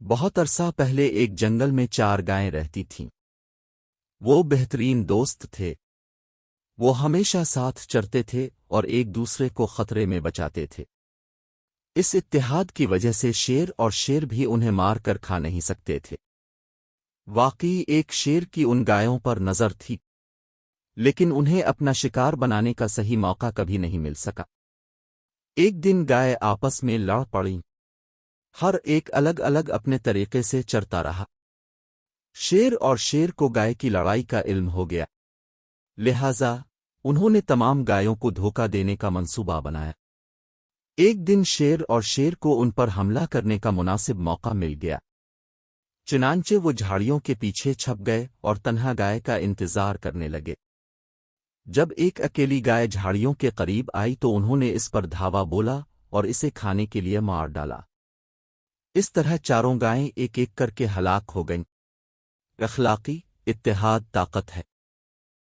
بہت عرصہ پہلے ایک جنگل میں 4 گائیں رہتی تھیں۔ وہ بہترین دوست تھے۔ وہ ہمیشہ ساتھ چرتے تھے اور ایک دوسرے کو خطرے میں بچاتے تھے۔ اس اتحاد کی وجہ سے شیر اور شیر بھی انہیں مار کر کھا نہیں سکتے تھے۔ واقعی ایک شیر کی ان گایوں پر نظر تھی، لیکن انہیں اپنا شکار بنانے کا صحیح موقع کبھی نہیں مل سکا۔ ایک دن گائے آپس میں لڑ پڑیں۔ ہر ایک الگ الگ اپنے طریقے سے چرتا رہا۔ شیر اور شیر کو گائے کی لڑائی کا علم ہو گیا، لہذا انہوں نے تمام گایوں کو دھوکہ دینے کا منصوبہ بنایا۔ ایک دن شیر اور شیر کو ان پر حملہ کرنے کا مناسب موقع مل گیا، چنانچہ وہ جھاڑیوں کے پیچھے چھپ گئے اور تنہا گائے کا انتظار کرنے لگے۔ جب ایک اکیلی گائے جھاڑیوں کے قریب آئی تو انہوں نے اس پر دھاوا بولا اور اسے کھانے کے لیے مار ڈالا۔ اس طرح چاروں گائیں ایک ایک کر کے ہلاک ہو گئیں۔ اخلاقی اتحاد طاقت ہے۔